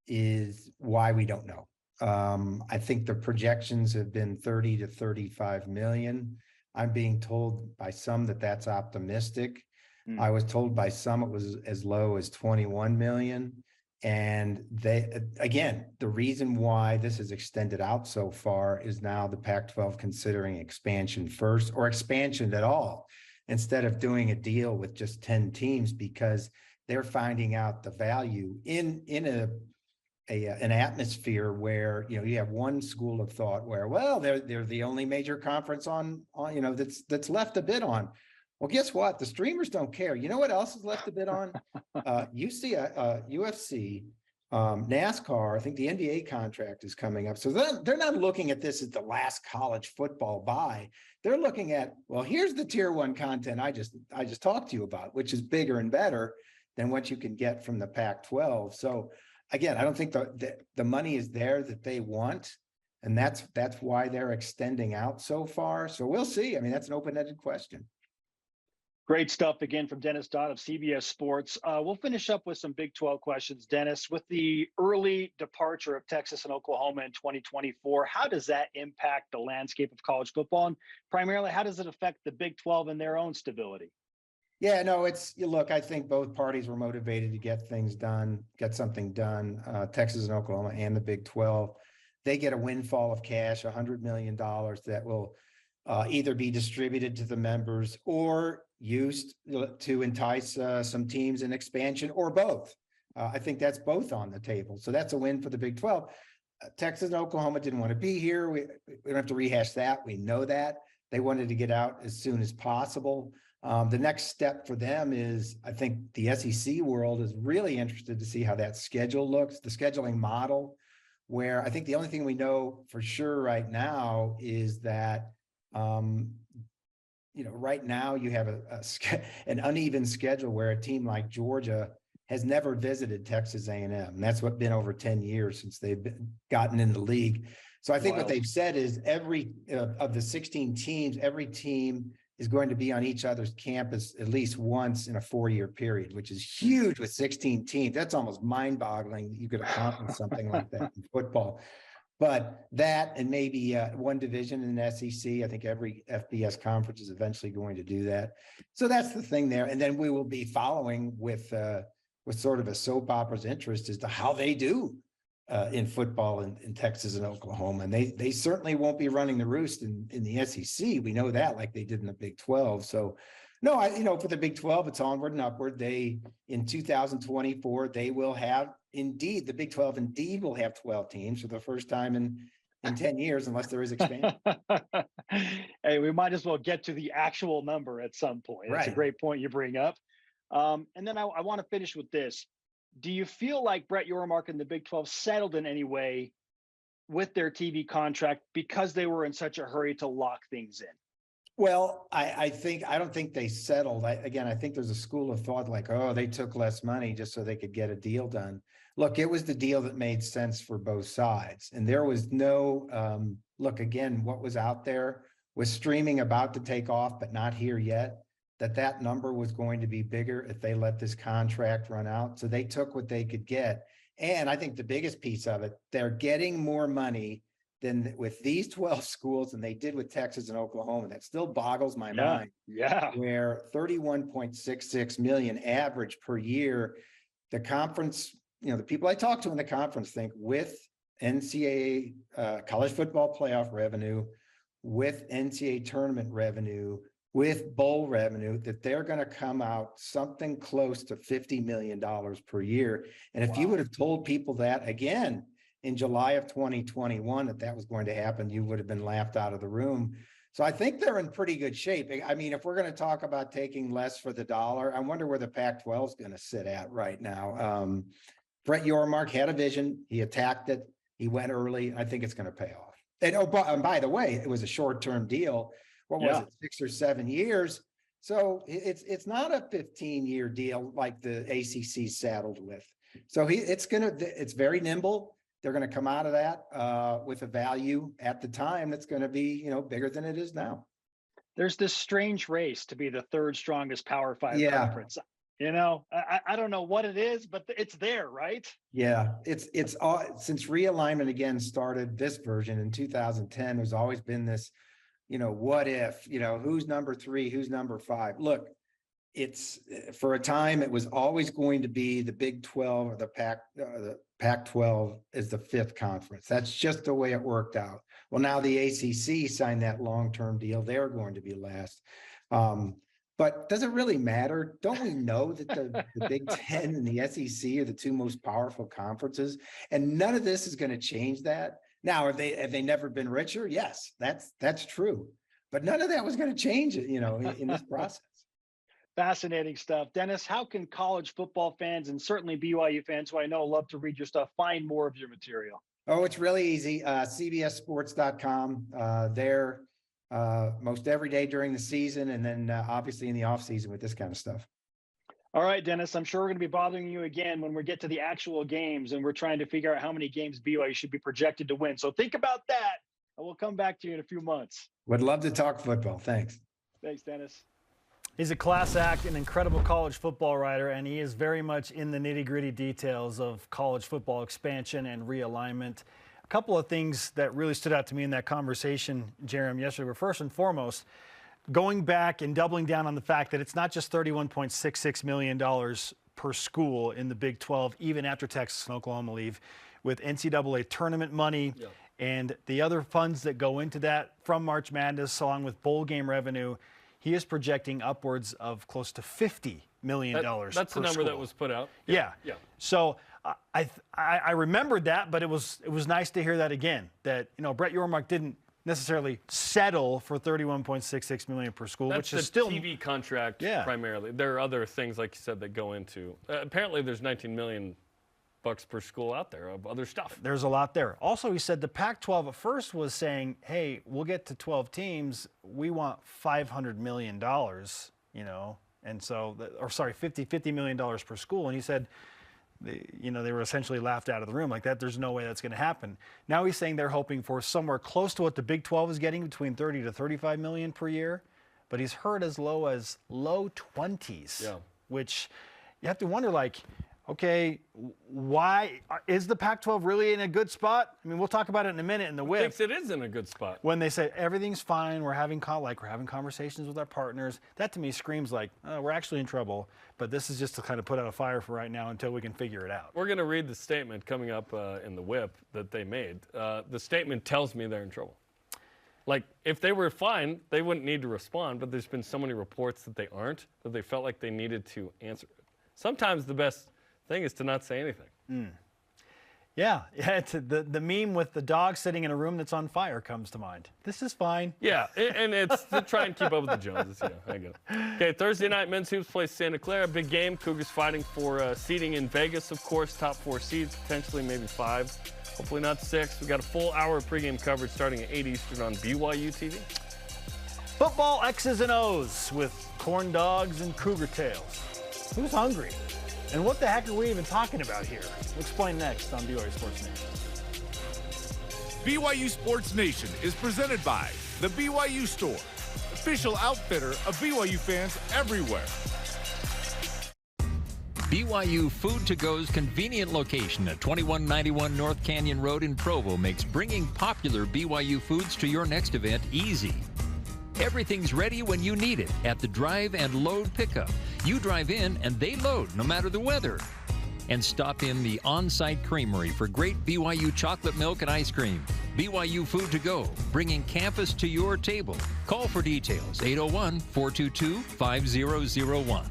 is why we don't know. I think the projections have been 30 to 35 million. I'm being told by some that that's optimistic. I was told by some it was as low as 21 million. And again, the reason why this is extended out so far is now the Pac-12 considering expansion first, or expansion at all, instead of doing a deal with just 10 teams, because they're finding out the value in an atmosphere where, you know, you have one school of thought where, well, they're the only major conference on you know, that's left a bid on. Well, guess what? The streamers don't care. You know what else is left a bid on? UFC, NASCAR. I think the NBA contract is coming up. So they're not looking at this as the last college football buy. They're looking at, well, here's the tier one content I just talked to you about, which is bigger and better than what you can get from the Pac-12. So again, I don't think the money is there that they want, and that's why they're extending out so far. So we'll see. I mean, that's an open-ended question. Great stuff again from Dennis Dodd of CBS Sports. We'll finish up with some Big 12 questions. Dennis, with the early departure of Texas and Oklahoma in 2024, how does that impact the landscape of college football? And primarily, how does it affect the Big 12 and their own stability? Yeah, no, look, I think both parties were motivated to get something done. Texas and Oklahoma and the Big 12, they get a windfall of cash, $100 million that will either be distributed to the members or used to entice some teams in expansion, or both. I think that's both on the table. So that's a win for the Big 12. Texas and Oklahoma didn't want to be here. We don't have to rehash that. We know that. They wanted to get out as soon as possible. The next step for them is, I think the SEC world is really interested to see how that schedule looks, the scheduling model, where I think the only thing we know for sure right now is that, you know, right now you have an uneven schedule where a team like Georgia has never visited Texas A&M. And that's what been over 10 years since they've gotten in the league. So I think what they've said is every of the 16 teams, every team is going to be on each other's campus at least once in a 4-year period, which is huge with 16 teams. That's almost mind-boggling that you could accomplish something like that in football. But that, and maybe one division in the SEC, I think every FBS conference is eventually going to do that. So that's the thing there. And then we will be following with sort of a soap opera's interest as to how they do in football in Texas and Oklahoma. And they certainly won't be running the roost in the SEC. We know that, like they did in the Big 12. So no, for the Big 12, it's onward and upward. In 2024, they will have, indeed, the Big 12 indeed will have 12 teams for the first time in in 10 years unless there is expansion. Hey, we might as well get to the actual number at some point. That's a Right. great point you bring up. And then I want to finish with this. Do you feel like Brett Yormark and the Big 12 settled in any way with their TV contract because they were in such a hurry to lock things in? Well, I don't think they settled. I think there's a school of thought like, oh, they took less money just so they could get a deal done. Look, it was the deal that made sense for both sides. And there was no, look, again, what was out there was streaming about to take off, but not here yet, that number was going to be bigger if they let this contract run out. So they took what they could get. And I think the biggest piece of it, they're getting more money than with these 12 schools than they did with Texas and Oklahoma. That still boggles my mind. Yeah. Where 31.66 million average per year, the conference, the people I talk to in the conference think with NCAA college football playoff revenue, with NCAA tournament revenue, with bowl revenue, that they're going to come out something close to $50 million per year. And if you would have told people that again in July of 2021, that was going to happen, you would have been laughed out of the room. So I think they're in pretty good shape. I mean, if we're going to talk about taking less for the dollar, I wonder where the Pac-12 is going to sit at right now. Brett Yormark had a vision. He attacked it. He went early. I think it's going to pay off. And by the way, it was a short-term deal. What was it, 6 or 7 years? So it's not a 15-year deal like the ACC saddled with. So it's very nimble. They're going to come out of that with a value at the time that's going to be, bigger than it is now. There's this strange race to be the third strongest Power 5 conference. I don't know what it is, but it's there, right? Yeah, it's all since realignment again started this version in 2010. There's always been this, what if, who's number 3, who's number 5? Look, it's for a time, it was always going to be the Big 12 or the Pac-12 is the 5th conference. That's just the way it worked out. Well, now the ACC signed that long-term deal. They're going to be last. But does it really matter? Don't we know that the Big 10 and the SEC are the 2 most powerful conferences? And none of this is going to change that. Now, have they never been richer? Yes, that's true. But none of that was going to change it, in this process. Fascinating stuff. Dennis, how can college football fans and certainly BYU fans who I know love to read your stuff find more of your material? Oh, it's really easy. CBSsports.com. There most every day during the season, and then obviously in the off season with this kind of stuff. All right, Dennis, I'm sure we're going to be bothering you again when we get to the actual games and we're trying to figure out how many games BYU should be projected to win. So think about that, and we'll come back to you in a few months. Would love to talk football. Thanks. Thanks, Dennis. He's a class act, an incredible college football writer, and he is very much in the nitty-gritty details of college football expansion and realignment. A couple of things that really stood out to me in that conversation, Jarom, yesterday were first and foremost, going back and doubling down on the fact that it's not just $31.66 million per school in the Big 12, even after Texas and Oklahoma leave, with NCAA tournament money and the other funds that go into that from March Madness, along with bowl game revenue. He is projecting upwards of close to $50 million That's the number that was put out. Yeah. So I remembered that, but it was nice to hear that again, that, Brett Yormark didn't necessarily settle for $31.66 million per school, That's which is the still TV contract primarily. There are other things, like you said, that go into. Apparently, there's $19 million per school out there of other stuff. There's a lot there. Also, he said the Pac-12 at first was saying, hey, we'll get to 12 teams. We want $500 million, and so, $50 million per school. And he said, they were essentially laughed out of the room like that. There's no way that's going to happen. Now he's saying they're hoping for somewhere close to what the Big 12 is getting, between 30 to 35 million per year. But he's heard as low 20s, which you have to wonder, okay, why is the Pac-12 really in a good spot? I mean, we'll talk about it in a minute in the whip. Thinks it is in a good spot. When they say everything's fine, we're having conversations with our partners. That to me screams like we're actually in trouble. But this is just to kind of put out a fire for right now until we can figure it out. We're going to read the statement coming up in the whip that they made. The statement tells me they're in trouble. Like, if they were fine, they wouldn't need to respond. But there's been so many reports that they aren't, that they felt like they needed to answer it. Sometimes the best thing is to not say anything. Yeah, it's the meme with the dog sitting in a room that's on fire comes to mind. This is fine. Yeah, and it's to try and keep up with the Joneses. Yeah, I get it. Okay, Thursday night, men's hoops plays Santa Clara. Big game. Cougars fighting for seeding in Vegas, of course. Top 4 seeds, potentially maybe 5. Hopefully not 6. We got a full hour of pregame coverage starting at 8 Eastern on BYUtv. Football X's and O's with corn dogs and cougar tails. Who's hungry? And what the heck are we even talking about here? We'll explain next on BYU Sports Nation. BYU Sports Nation is presented by the BYU Store, official outfitter of BYU fans everywhere. BYU Food to Go's convenient location at 2191 North Canyon Road in Provo makes bringing popular BYU foods to your next event easy. Everything's ready when you need it at the drive and load pickup. You drive in and they load no matter the weather. And stop in the on-site creamery for great BYU chocolate milk and ice cream. BYU Food to Go, bringing campus to your table. Call for details, 801-422-5001.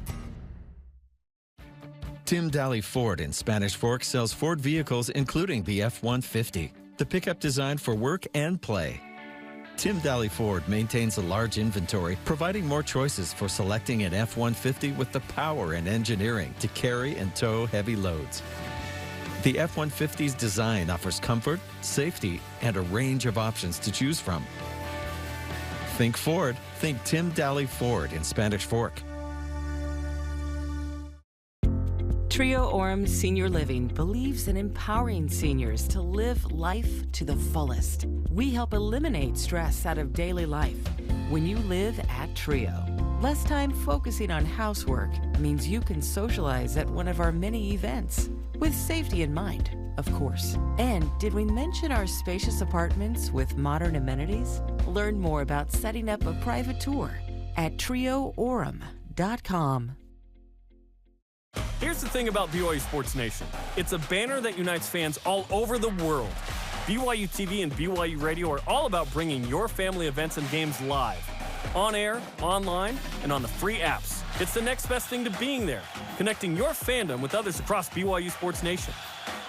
Tim Daly Ford in Spanish Fork sells Ford vehicles including the F-150, the pickup designed for work and play. Tim Daly Ford maintains a large inventory, providing more choices for selecting an F-150 with the power and engineering to carry and tow heavy loads. The F-150's design offers comfort, safety, and a range of options to choose from. Think Ford, think Tim Daly Ford in Spanish Fork. Trio Orem Senior Living believes in empowering seniors to live life to the fullest. We help eliminate stress out of daily life when you live at Trio. Less time focusing on housework means you can socialize at one of our many events, with safety in mind, of course. And did we mention our spacious apartments with modern amenities? Learn more about setting up a private tour at trioorem.com. Here's the thing about BYU Sports Nation. It's a banner that unites fans all over the world. BYUtv and BYU Radio are all about bringing your family events and games live. On air, online, and on the free apps. It's the next best thing to being there, connecting your fandom with others across BYU Sports Nation.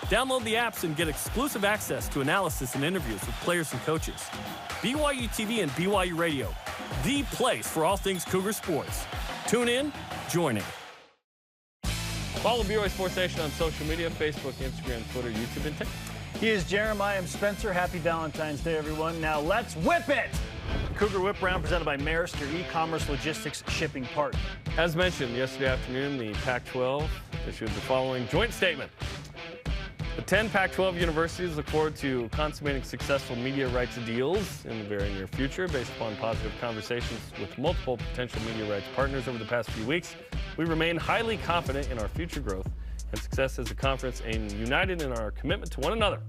Download the apps and get exclusive access to analysis and interviews with players and coaches. BYUtv and BYU Radio, the place for all things Cougar sports. Tune in, join in. Follow BYU Sports Nation on social media, Facebook, Instagram, Twitter, YouTube, and TikTok. He is Jarom. I am Spencer. Happy Valentine's Day, everyone. Now let's whip it! Cougar Whip Round presented by Maersk, your e-commerce logistics shipping partner. As mentioned yesterday afternoon, the Pac-12 issued the following joint statement. The 10 Pac-12 universities look forward to consummating successful media rights deals in the very near future based upon positive conversations with multiple potential media rights partners over the past few weeks. We remain highly confident in our future growth and success as a conference and united in our commitment to one another.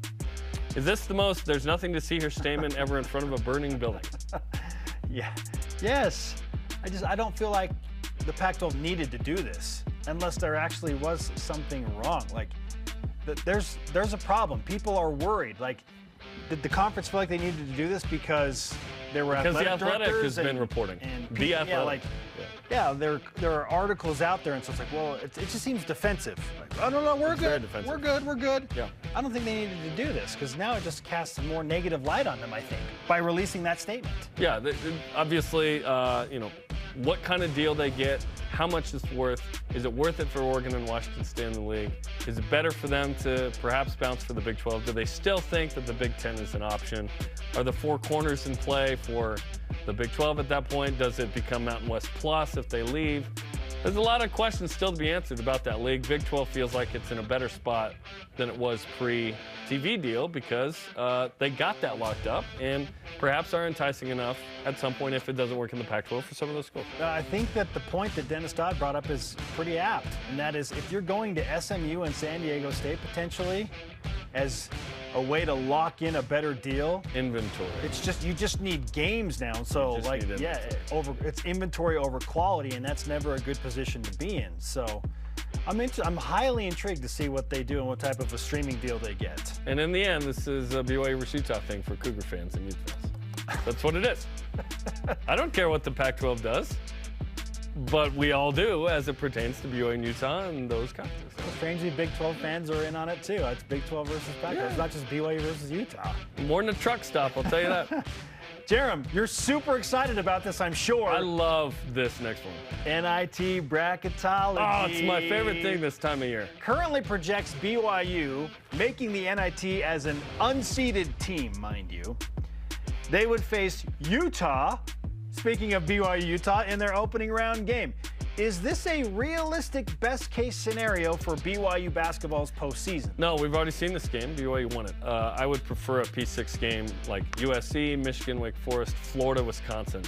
Is this the most "there's nothing to see here" statement ever in front of a burning building? Yeah. Yes. I don't feel like the Pac-12 needed to do this unless there actually was something wrong. Like, there's a problem. People are worried. Like, did the conference feel like they needed to do this because there were because athletic the Athletic directors has been reporting. And The Athletic. There are articles out there, and so it's like, well, it just seems defensive. Like, oh, no, we're good. We're good. Yeah. I don't think they needed to do this because now it just casts a more negative light on them, I think, by releasing that statement. Yeah, obviously, what kind of deal they get, how much it's worth. Is it worth it for Oregon and Washington to stay in the league? Is it better for them to perhaps bounce for the Big 12? Do they still think that the Big 10 is an option? Are the 4 corners in play for the Big 12 at that point? Does it become Mountain West Plus if they leave? There's a lot of questions still to be answered about that league. Big 12 feels like it's in a better spot than it was pre-TV deal because they got that locked up and perhaps are enticing enough at some point if it doesn't work in the Pac-12 for some of those schools. I think that the point that Dennis Dodd brought up is pretty apt, and that is if you're going to SMU and San Diego State potentially as a way to lock in a better deal. Inventory. It's just, you just need games now. So like, yeah, it's inventory over quality, and that's never a good position to be in. So I'm highly intrigued to see what they do and what type of a streaming deal they get. And in the end, this is a BYU versus Utah thing for Cougar fans and Ute fans. That's what it is. I don't care what the Pac-12 does. but we all do as it pertains to BYU and Utah and those contests. Well, strangely, Big 12 fans are in on it too. It's Big 12 versus Pac-12. Yeah. It's not just BYU versus Utah. More than a truck stop, I'll tell you that. Jarom, you're super excited about this, I'm sure. I love this next one. NIT bracketology. Oh, it's my favorite thing this time of year. Currently projects BYU making the NIT as an unseeded team, mind you. They would face Utah, speaking of BYU-Utah, in their opening round game. Is this a realistic best-case scenario for BYU basketball's postseason? No, we've already seen this game. BYU won it. I would prefer a P6 game like USC, Michigan, Wake Forest, Florida, Wisconsin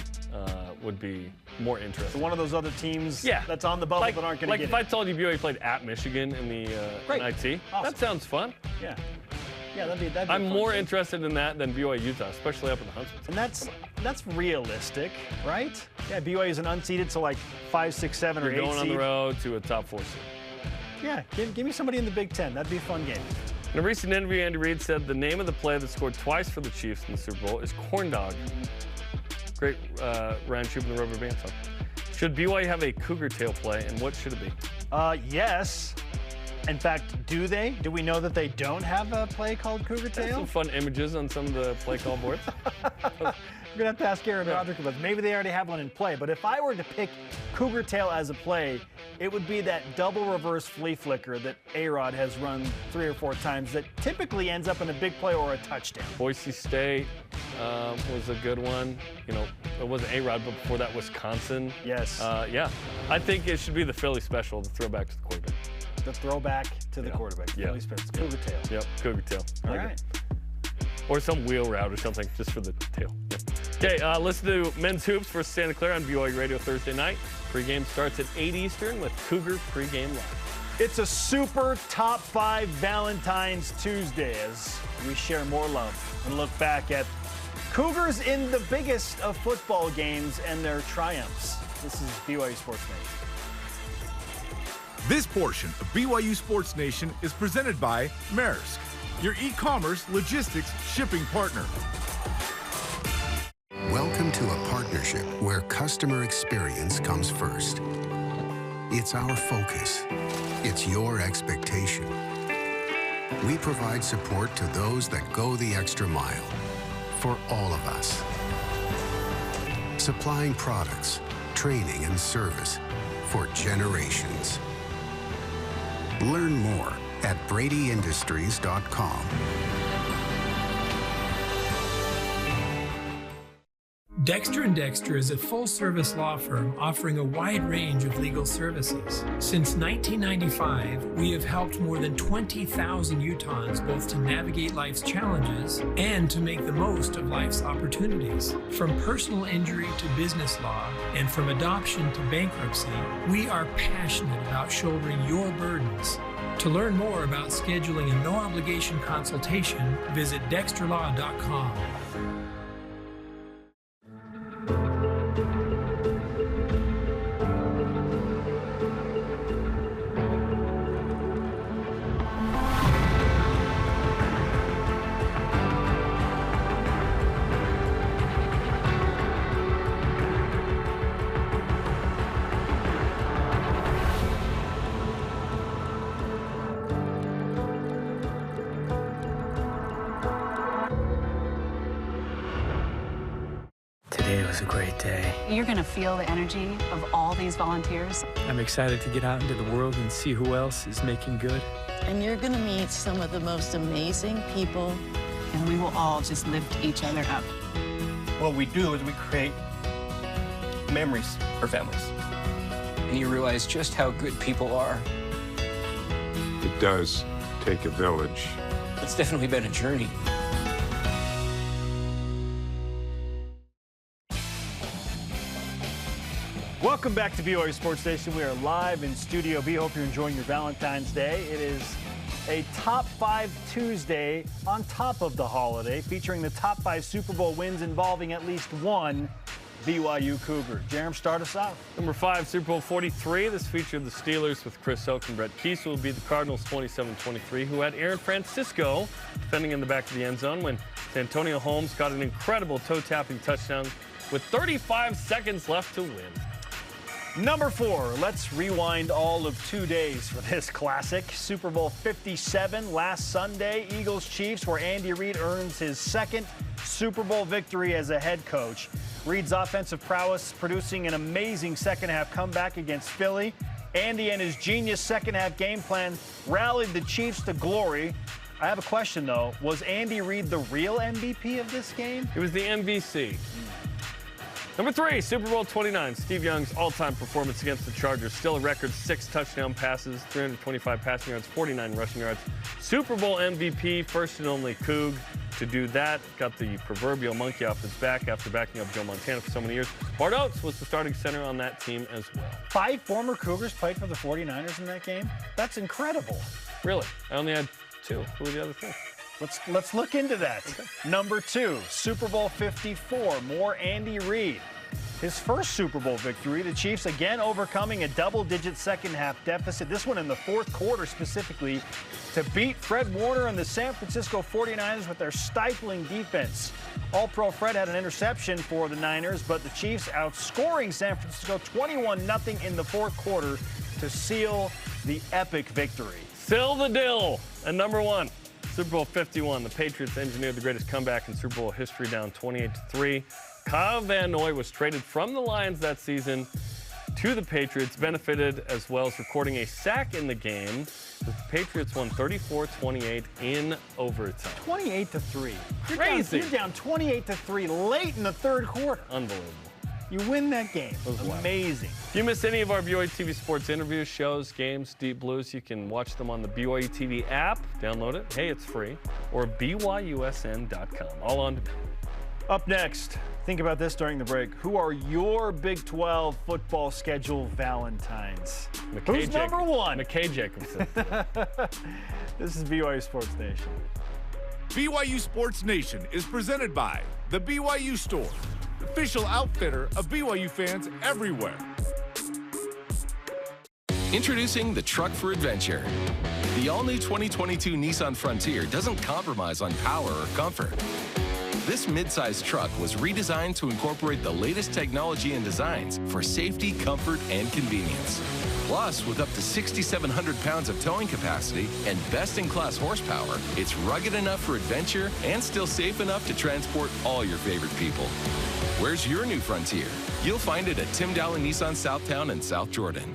would be more interesting. So one of those other teams yeah. that's on the bubble that aren't going to get if it. I told you BYU played at Michigan in the NIT, awesome. That sounds fun. Yeah. Yeah, that'd be I'm more interested in that than BYU-Utah, especially up in the Huntsman. And that's realistic, right? Yeah, BYU is an unseeded, so like 5, 6, 7, or 8 You're going on seed. the road to a top 4 seed. Yeah, give me somebody in the Big Ten. That'd be a fun game. In a recent interview, Andy Reid said the name of the play that scored twice for the Chiefs in the Super Bowl is corn dog. Great Ryan Shoop in the rubber band song. Should BYU have a Cougar tail play, and what should it be? Yes. In fact, do they? Do we know that they don't have a play called Cougar There's tail? some fun images on some of the play call boards. We're going to have to ask Aaron Roderick about this. Maybe they already have one in play. But if I were to pick Cougar tail as a play, it would be that double reverse flea flicker that A-Rod has run 3 or 4 times that typically ends up in a big play or a touchdown. Boise State was a good one. You know, it wasn't A-Rod, but before that, Wisconsin. Yes. Yeah. I think it should be the Philly special, the throwback to the quarterback. The throwback to the quarterback. Yeah. Philly special. Cougar tail. Yep, Cougar tail. All right. Or some wheel route or something, just for the tail. Yep. Okay, listen to Men's Hoops versus Santa Clara on BYU Radio Thursday night. Pre-game starts at 8 Eastern with Cougar Pre-Game Live. It's a super top 5 Valentine's Tuesday as we share more love and look back at Cougars in the biggest of football games and their triumphs. This is BYU Sports Nation. This portion of BYU Sports Nation is presented by Maersk, your e-commerce logistics shipping partner. Welcome to a partnership where customer experience comes first. It's our focus. It's your expectation. We provide support to those that go the extra mile for all of us. Supplying products, training, and service for generations. Learn more at bradyindustries.com. Dexter & Dexter is a full-service law firm offering a wide range of legal services. Since 1995, we have helped more than 20,000 Utahns both to navigate life's challenges and to make the most of life's opportunities. From personal injury to business law, and from adoption to bankruptcy, we are passionate about shouldering your burdens. To learn more about scheduling a no-obligation consultation, visit dexterlaw.com. Today was a great day. You're going to feel the energy of all these volunteers. I'm excited to get out into the world and see who else is making good. And you're going to meet some of the most amazing people. And we will all just lift each other up. What we do is we create memories for families. And you realize just how good people are. It does take a village. It's definitely been a journey. Welcome back to BYU Sports Station. We are live in Studio B. Hope you're enjoying your Valentine's Day. It is a Top 5 Tuesday on top of the holiday, featuring the top 5 Super Bowl wins involving at least one BYU Cougar. Jarom, start us off. Number 5, Super Bowl 43. This featured the Steelers with Chris Hoke and Brett Keese. Will be the Cardinals 27-23, who had Aaron Francisco defending in the back of the end zone when Santonio Holmes got an incredible toe-tapping touchdown with 35 seconds left to win. Number 4, let's rewind all of 2 days for this classic. Super Bowl 57 last Sunday, Eagles-Chiefs, where Andy Reid earns his second Super Bowl victory as a head coach. Reid's offensive prowess producing an amazing second-half comeback against Philly. Andy and his genius second-half game plan rallied the Chiefs to glory. I have a question, though. Was Andy Reid the real MVP of this game? It was the MVC. Number 3, Super Bowl 29. Steve Young's all-time performance against the Chargers. Still a record 6 touchdown passes, 325 passing yards, 49 rushing yards. Super Bowl MVP, first and only Coug to do that. Got the proverbial monkey off his back after backing up Joe Montana for so many years. Bart Oates was the starting center on that team as well. 5 former Cougars played for the 49ers in that game? That's incredible. Really? I only had 2. Who were the other 3? Let's look into that. Okay. Number 2, Super Bowl 54, more Andy Reid. His first Super Bowl victory, the Chiefs again overcoming a double-digit second-half deficit, this one in the fourth quarter specifically, to beat Fred Warner and the San Francisco 49ers with their stifling defense. All-Pro Fred had an interception for the Niners, but the Chiefs outscoring San Francisco 21-0 in the fourth quarter to seal the epic victory. Seal the deal. And number 1. Super Bowl 51, the Patriots engineered the greatest comeback in Super Bowl history, down 28-3. Kyle Van Noy was traded from the Lions that season to the Patriots, benefited as well as recording a sack in the game. The Patriots won 34-28 in overtime. 28-3. Crazy. You're down 28-3 late in the third quarter. Unbelievable. You win that game. Amazing. If you miss any of our BYUtv sports interviews, shows, games, Deep Blues, you can watch them on the BYUtv app. Download it. Hey, it's free. Or BYUSN.com. All on demand. Up next, think about this during the break. Who are your Big 12 football schedule Valentines? Who's number 1? McKay Jacobson. This is BYU Sports Nation. BYU Sports Nation is presented by the BYU Store, official outfitter of BYU fans everywhere. Introducing the truck for adventure. The all-new 2022 Nissan Frontier doesn't compromise on power or comfort. This midsize truck was redesigned to incorporate the latest technology and designs for safety, comfort, and convenience. Plus, with up to 6,700 pounds of towing capacity and best-in-class horsepower, it's rugged enough for adventure and still safe enough to transport all your favorite people. Where's your new Frontier? You'll find it at Tim Daly Nissan Southtown and South Jordan.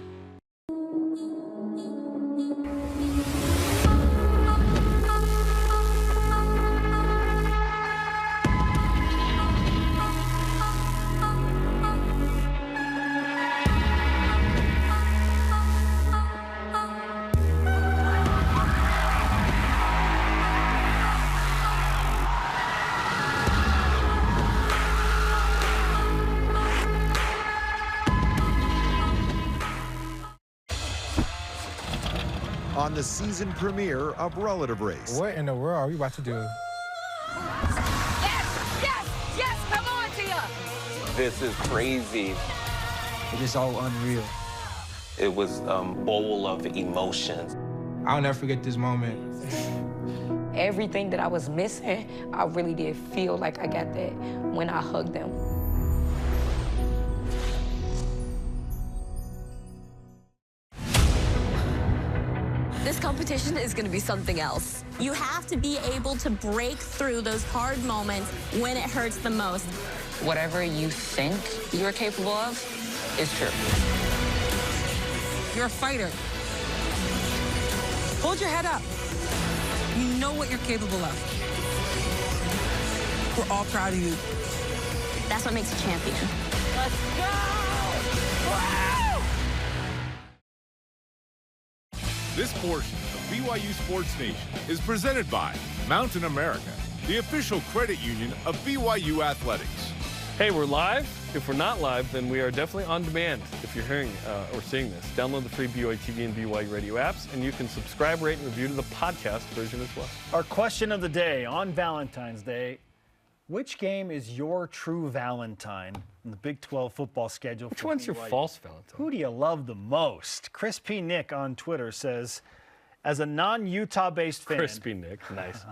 On the season premiere of Relative Race. What in the world are we about to do? Yes, come on, Tia. This is crazy. It is all unreal. It was a bowl of emotions. I'll never forget this moment. Everything that I was missing, I really did feel like I got that when I hugged them. This competition is going to be something else. You have to be able to break through those hard moments when it hurts the most. Whatever you think you're capable of is true. You're a fighter. Hold your head up. You know what you're capable of. We're all proud of you. That's what makes a champion. Let's go! Wow! This portion of BYU Sports Nation is presented by Mountain America, the official credit union of BYU Athletics. Hey, we're live. If we're not live, then we are definitely on demand. If you're hearing or seeing this, download the free BYUtv and BYU radio apps, and you can subscribe, rate, and review to the podcast version as well. Our question of the day on Valentine's Day: which game is your true Valentine in the Big 12 football schedule? Which one's your false Valentine? Who do you love the most? Chris P. Nick on Twitter says, as a non-Utah-based fan... Crispy Nick, nice.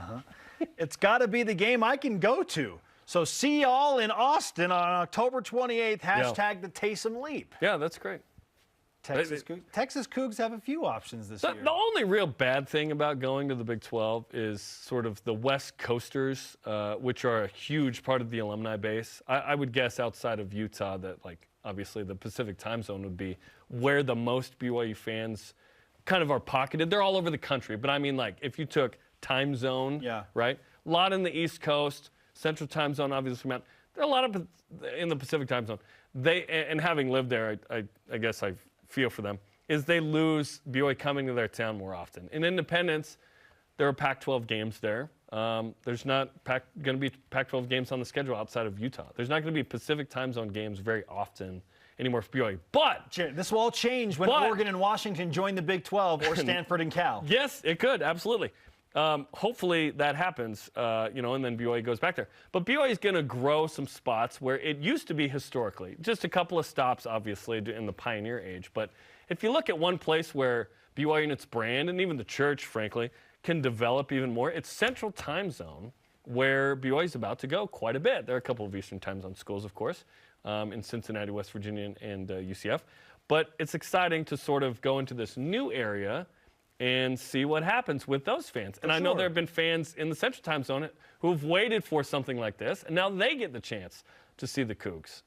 It's got to be the game I can go to. So see y'all in Austin on October 28th, hashtag the Taysom Leap. Yeah, that's great. Texas Cougs have a few options this year. The only real bad thing about going to the Big 12 is sort of the West Coasters, which are a huge part of the alumni base. I would guess outside of Utah that, like, obviously the Pacific time zone would be where the most BYU fans kind of are pocketed. They're all over the country, but I mean, like, if you took time zone, right? A lot in the East Coast, Central time zone, obviously. There are a lot of in the Pacific time zone. And having lived there, I guess I feel for them, is they lose BYU coming to their town more often. In Independence, there are Pac-12 games there. There's not going to be Pac-12 games on the schedule outside of Utah. There's not going to be Pacific time zone games very often anymore for BYU. But this will all change when Oregon and Washington join the Big 12 or Stanford and Cal. Yes, it could, absolutely. Hopefully that happens, and then BYU goes back there. But BYU is going to grow some spots where it used to be historically. Just a couple of stops, obviously, in the pioneer age. But if you look at one place where BYU and its brand, and even the church, frankly, can develop even more, it's Central Time Zone, where BYU is about to go quite a bit. There are a couple of Eastern Time Zone schools, of course, in Cincinnati, West Virginia, and UCF. But it's exciting to sort of go into this new area and see what happens with those fans. And I know there have been fans in the Central Time Zone who have waited for something like this, and now they get the chance to see the Cougs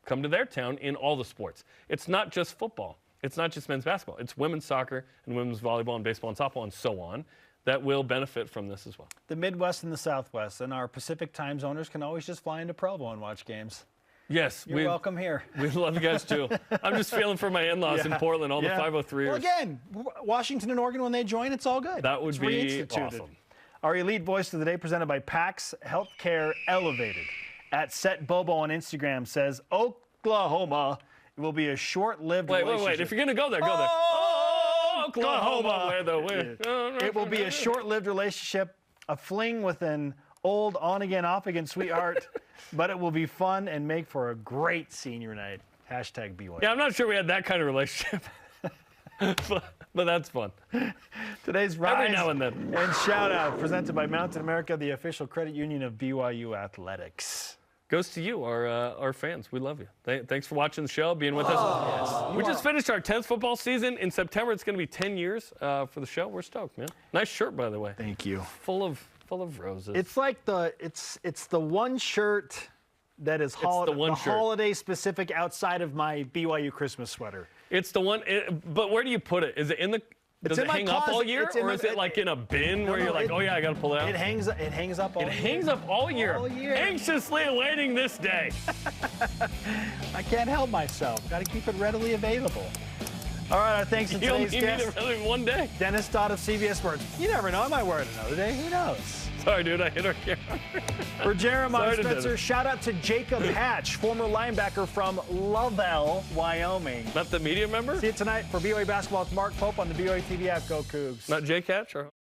come to their town in all the sports. It's not just football. It's not just men's basketball. It's women's soccer and women's volleyball and baseball and softball and so on that will benefit from this as well. The Midwest and the Southwest and our Pacific Time Zoners can always just fly into Provo and watch games. Yes. You're welcome here. We love you guys, too. I'm just feeling for my in-laws in Portland, all the 503ers. Well, again, Washington and Oregon, when they join, it's all good. That would be awesome. Our elite voice of the day presented by PAX Healthcare Elevated. At Set Bobo on Instagram says, Oklahoma will be a short-lived relationship. Wait. If you're going to go there, go there. Oklahoma, where the wind. It will be a short-lived relationship, a fling with an old on-again, off-again sweetheart, but it will be fun and make for a great senior night. Hashtag BYU. Yeah, I'm not sure we had that kind of relationship, but that's fun. Today's Rise every now and then. And Shout Out presented by Mountain America, the official credit union of BYU Athletics. Goes to you, our fans. We love you. Thanks for watching the show, being with us. Yes. We just finished our 10th football season. In September, it's going to be 10 years for the show. We're stoked, man. Nice shirt, by the way. Thank you. Full of roses. It's like it's the one shirt that is holiday specific outside of my BYU Christmas sweater. It's the one, but where do you put it? Is it in the? Does it hang up all year, or is it like in a bin where you're like, oh yeah, I got to pull it out? It hangs up all year. It hangs up all year. Anxiously awaiting this day. I can't help myself. Got to keep it readily available. All right, our thanks to today's guest. You need it really one day. Dennis Dodd of CBS Sports. You never know. I might wear it another day. Who knows? Sorry, dude. I hit our camera. For Jarom, I'm Spencer. Shout out to Jacob Hatch, former linebacker from Lovell, Wyoming. Not the media member? See you tonight for BYU Basketball with Mark Pope on the BYUtv app. Go Cougs. Not Jake Hatch? Or